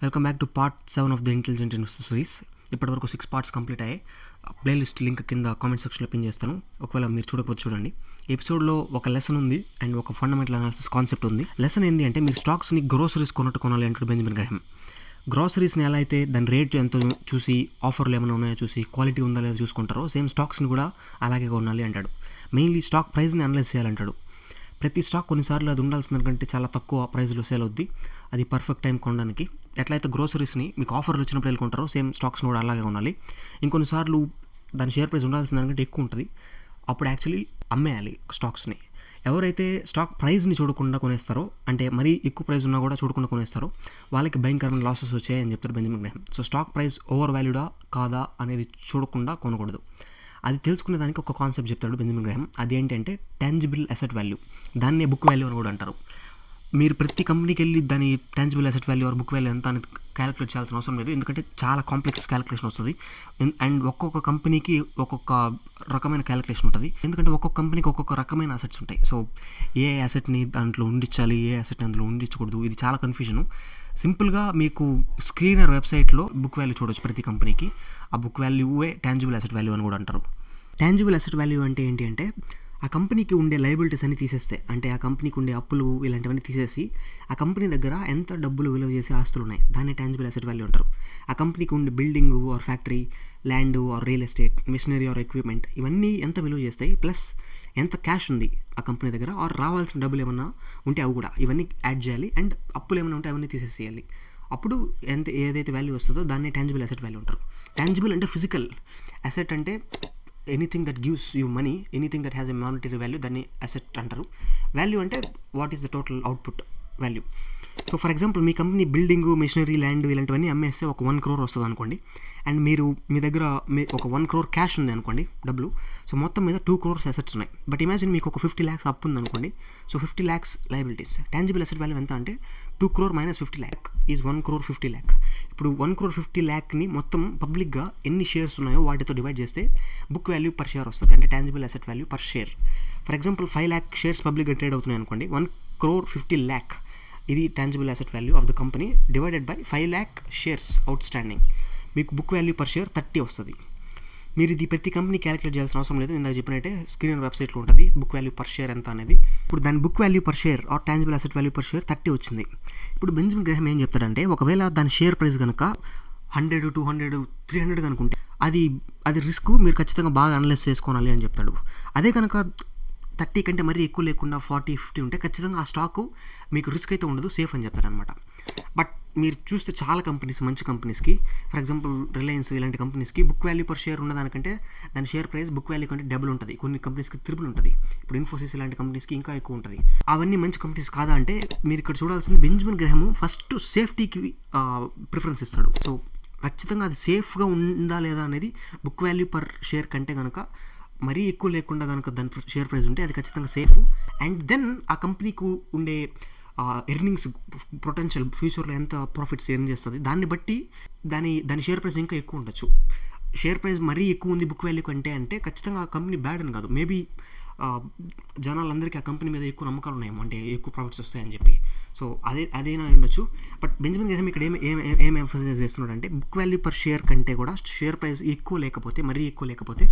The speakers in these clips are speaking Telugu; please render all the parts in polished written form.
Welcome back to part 7 of the intelligent investor series. ఇప్పటివరకు 6 పార్ట్స్ కంప్లీట్ అయ్యాయి. ప్లేలిస్ట్ లింక్ కింద కామెంట్ సెక్షన్లో పిన్ చేస్తాను. ఒకవేళ మీరు చూడకపోతే చూడండి. ఎపిసోడ్లో ఒక లెసన్ ఉంది అండ్ ఒక ఫండమెంటల్ అనాలిసిస్ కాన్సెప్ట్ ఉంది. లెసన్ ఏంటి అంటే, మీరు స్టాక్స్ని గ్రోసరీస్ కొన్నట్టు కొనాలి అంటాడు బెంజమిన్ గ్రాహం. గ్రోసరీస్ని ఎలా అయితే దాని రేట్ ఎంతో చూసి, ఆఫర్లు ఏమైనా ఉన్నాయో చూసి, క్వాలిటీ ఉందా లేదా చూసుకుంటారో, సేమ్ స్టాక్స్ని కూడా అలాగే కొనాలి అంటాడు. మెయిన్లీ స్టాక్ ప్రైస్ని అనలైజ్ చేయాలంటాడు. ప్రతి స్టాక్ కొన్నిసార్లు అది ఉండాల్సిన కంటే చాలా తక్కువ ప్రైస్లో సేల్ అవుద్ది. అది పర్ఫెక్ట్ టైం కొనడానికి. ఎట్లయితే గ్రోసరీస్ని మీకు ఆఫర్లు వచ్చినప్పుడు వెళ్ళుకుంటారో, సేమ్ స్టాక్స్ని కూడా అలాగే కొనాలి. ఇంకొన్నిసార్లు దాని షేర్ ప్రైస్ ఉండాల్సిన దానికంటే ఎక్కువ ఉంటుంది. అప్పుడు యాక్చువల్లీ అమ్మేయాలి స్టాక్స్ని. ఎవరైతే స్టాక్ ప్రైస్ని చూడకుండా కొనేస్తారో, అంటే మరీ ఎక్కువ ప్రైస్ ఉన్నా కూడా చూడకుండా కొనేస్తారో, వాళ్ళకి భయంకరమైన లాసెస్ వచ్చాయని చెప్తారు Benjamin Graham. So stock price over వాల్యూడా కాదా అనేది చూడకుండా కొనకూడదు. అది తెలుసుకునే దానికి ఒక కాన్సెప్ట్ చెప్తాడు బెంజమిన్ గ్రాహం. అది ఏంటంటే టాంజిబుల్ అసెట్ వాల్యూ. దాన్నే బుక్ వాల్యూ అని కూడా అంటారు. మీరు ప్రతి కంపెనీకి వెళ్ళి దాని tangible asset value or book value ఎంత అనేది క్యాలిక్యులేట్ చేయాల్సిన అవసరం లేదు. ఎందుకంటే చాలా కాంప్లెక్స్ క్యాలిక్యులేషన్ వస్తుంది. అండ్ ఒక్కొక్క కంపెనీకి ఒక్కొక్క రకమైన క్యాలిక్యులేషన్ ఉంటుంది. ఎందుకంటే ఒక్కొక్క కంపెనీకి ఒక్కొక్క రకమైన అసెట్స్ ఉంటాయి. సో ఏ అసెట్ని దాంట్లో ఉండించాలి, ఏ అసెట్ని అందులో ఉండించకూడదు, ఇది చాలా కన్ఫ్యూజను. సింపుల్గా మీకు స్క్రీనర్ వెబ్సైట్లో బుక్ వాల్యూ చూడొచ్చు ప్రతి కంపెనీకి. ఆ బుక్ వాల్యూవే టాంజిబుల్ అసెట్ వాల్యూ అని కూడా అంటారు. టాంజిబుల్ అసెట్ వాల్యూ అంటే ఏంటి అంటే, ఆ కంపెనీకి ఉండే లయబిలిటీస్ అన్ని తీసేస్తే, అంటే ఆ కంపెనీకి ఉండే అప్పులు ఇలాంటివన్నీ తీసేసి, ఆ కంపెనీ దగ్గర ఎంత డబ్బులు విలువ చేసే ఆస్తులు ఉన్నాయి, దాన్ని టాంజిబుల్ అసెట్ వాల్యూ అంటారు. ఆ కంపెనీకి ఉండే building or factory, land or real estate, machinery or equipment, ఇవన్నీ ఎంత విలువ చేస్తాయి, ప్లస్ ఎంత క్యాష్ ఉంది ఆ కంపెనీ దగ్గర, ఆర్ రావాల్సిన డబ్బులు ఏమన్నా ఉంటే అవి కూడా ఇవన్నీ యాడ్ చేయాలి. అండ్ అప్పులు ఏమైనా ఉంటే అవన్నీ తీసేసేయాలి. అప్పుడు ఏదైతే వాల్యూ వస్తుందో దాన్ని టాంజిబుల్ అసెట్ వాల్యూ అంటారు. టాంజిబుల్ అంటే ఫిజికల్, అసెట్ అంటే anything that gives you money, anything that has a monetary value, దాన్ని అసెట్ అంటారు. వాల్యూ అంటే what is the total output value. So for example, మీ కంపెనీ బిల్డింగ్, మిషనరీ, ల్యాండ్ ఇలాంటివన్నీ అమ్మేస్తే ఒక 1 crore వస్తుంది అనుకోండి. అండ్ మీ దగ్గర ఒక 1 crore క్యాష్ ఉంది అనుకోండి, డబ్బులు. సో మొత్తం మీద 2 crores అసెట్స్ ఉన్నాయి. బట్ ఇమాజిన్ మీకు ఒక 50 lakhs అప్పు ఉంది అనుకోండి. So 50 lakhs liabilities. Tangible asset value ఎంత అంటే 2 crore minus 50 lakh is 1 crore 50 lakh. ఇప్పుడు 1 crore 50 lakhని మొత్తం పబ్లిక్గా ఎన్ని షేర్స్ ఉన్నాయో వాటితో డివైడ్ చేస్తే బుక్ వాల్యూ పర్ షేర్ వస్తుంది, అంటే tangible asset value per share. For example 5 lakh shares పబ్లిక్గా ట్రేడ్ అవుతున్నాయి అనుకోండి. 1 crore 50 lakh ఇది tangible asset value of the company divided by 5 lakh shares out standing. మీకు బుక్ వాల్యూ పర్ షేర్ 30 వస్తుంది. మీరు ఇది ప్రతి కంపెనీ క్యాలిక్యులేట్ చేయాల్సిన అవసరం లేదు. ఇందాక చెప్పినట్టే స్క్రీన్ వెబ్సైట్లో ఉంటుంది బుక్ వాల్యూ పర్ షేర్ ఎంత అనేది. ఇప్పుడు దాని book value per share or tangible asset value per share 30 వచ్చింది. ఇప్పుడు బెంజమిన్ గ్రాహం ఏం చెప్తాడంటే, ఒకవేళ దాని షేర్ ప్రైస్ కనుక 100, 200, 300 కనుకుంటే అది రిస్క్ మీరు ఖచ్చితంగా బాగా అనలైజ్ చేసుకోవాలి అని చెప్తాడు. అదే కనుక 30 కంటే మరీ ఎక్కువ లేకుండా 40, 50 ఉంటే ఖచ్చితంగా ఆ స్టాకు మీకు రిస్క్ అయితే ఉండదు, సేఫ్ అని చెప్తారనమాట. బట్ మీరు చూస్తే చాలా కంపెనీస్, మంచి కంపెనీస్కి, ఫర్ ఎగ్జాంపుల్ రిలయన్స్ ఇలాంటి కంపెనీస్కి బుక్ వాల్యూ పర్ షేర్ ఉన్నదానికంటే దాని షేర్ ప్రైస్ బుక్ వాల్యూ కంటే డబుల్ ఉంటుంది. కొన్ని కంపెనీస్కి త్రిబుల్ ఉంటుంది. ఇప్పుడు ఇన్ఫోసిస్ ఇలాంటి కంపెనీస్కి ఇంకా ఎక్కువ ఉంటుంది. అవన్నీ మంచి కంపెనీస్ కాదా అంటే, మీరు ఇక్కడ చూడాల్సింది బెంజమిన్ గ్రాహం ఫస్ట్ సేఫ్టీకి ప్రిఫరెన్స్ ఇస్తాడు. సో ఖచ్చితంగా అది సేఫ్గా ఉందా లేదా అనేది బుక్ వాల్యూ పర్ షేర్ కంటే కనుక మరీ ఎక్కువ లేకుండా కనుక దాని షేర్ ప్రైస్ ఉంటే అది ఖచ్చితంగా సేఫ్. అండ్ దెన్ ఆ కంపెనీకి ఉండే ఎర్నింగ్స్ పొటెన్షియల్, ఫ్యూచర్లో ఎంత ప్రాఫిట్స్ ఎర్న్ చేస్తుంది, దాన్ని బట్టి దాని షేర్ ప్రైస్ ఇంకా ఎక్కువ ఉండొచ్చు. షేర్ ప్రైస్ మరీ ఎక్కువ ఉంది బుక్ వాల్యూ కంటే అంటే ఖచ్చితంగా ఆ కంపెనీ బ్యాడ్ అని కాదు. మేబీ జనాలందరికీ ఆ కంపెనీ మీద ఎక్కువ నమ్మకాలు ఉన్నాయేమో, అంటే ఎక్కువ ప్రాఫిట్స్ వస్తాయని చెప్పి. సో అదేనా ఉండొచ్చు. బట్ బెంజమిన్ గ్రాహం ఇక్కడ ఏం ఎంఫసైజ్ చేస్తున్నాడు అంటే, బుక్ వాల్యూ పర్ షేర్ కంటే కూడా షేర్ ప్రైస్ ఎక్కువ లేకపోతే, మరీ ఎక్కువ లేకపోతే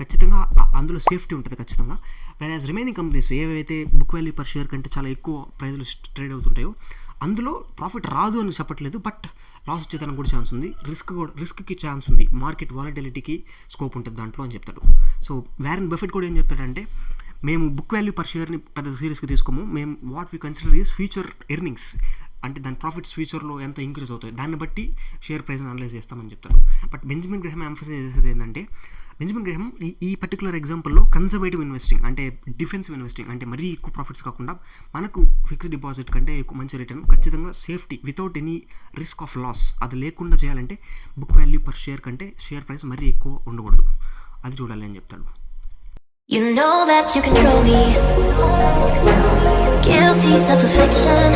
ఖచ్చితంగా అందులో సేఫ్టీ ఉంటుంది ఖచ్చితంగా. వేరే రిమైనింగ్ కంపెనీస్ ఏవైతే బుక్ వాల్యూ పర్ షేర్ కంటే చాలా ఎక్కువ ప్రైస్లో ట్రేడ్ అవుతుంటాయో అందులో ప్రాఫిట్ రాదు అని చెప్పట్లేదు, బట్ లాస్ వచ్చేదానికి కూడా ఛాన్స్ ఉంది, రిస్క్కి ఛాన్స్ ఉంది, మార్కెట్ వాలటిలిటీకి స్కోప్ ఉంటుంది దాంట్లో అని చెప్తాడు. సో వారెన్ బఫెట్ కూడా ఏం చెప్తాడంటే, మేము బుక్ వాల్యూ పర్ షేర్ని పెద్ద సీరియస్గా తీసుకోము, మేము what we consider is future earnings, అంటే దాని ప్రాఫిట్స్ ఫ్యూచర్లో ఎంత ఇంక్రీజ్ అవుతాయి దాన్ని బట్టి షేర్ ప్రైస్ని అనలైజ్ చేస్తామని చెప్తాడు. బట్ బెంజమిన్ గ్రాహం ఎంఫసైజ్ చేసేది ఏంటంటే, బెంజమిన్ గ్రాహం ఈ పర్టికులర్ ఎగ్జాంపుల్లో కన్జర్వేటివ్ ఇన్వెస్టింగ్, అంటే డిఫెన్సివ్ ఇన్వెస్టింగ్, అంటే మరీ ఎక్కువ ప్రాఫిట్స్ కాకుండా మనకు ఫిక్స్డ్ డిపాజిట్ కంటే ఎక్కువ మంచి రిటర్న్, ఖచ్చితంగా safety without any risk of loss, అది లేకుండా చేయాలంటే బుక్ వాల్యూ పర్ షేర్ కంటే షేర్ ప్రైస్ మరీ ఎక్కువ ఉండకూడదు, అది చూడాలి అని చెప్తాడు. You know that you control me. Guilty self-affliction.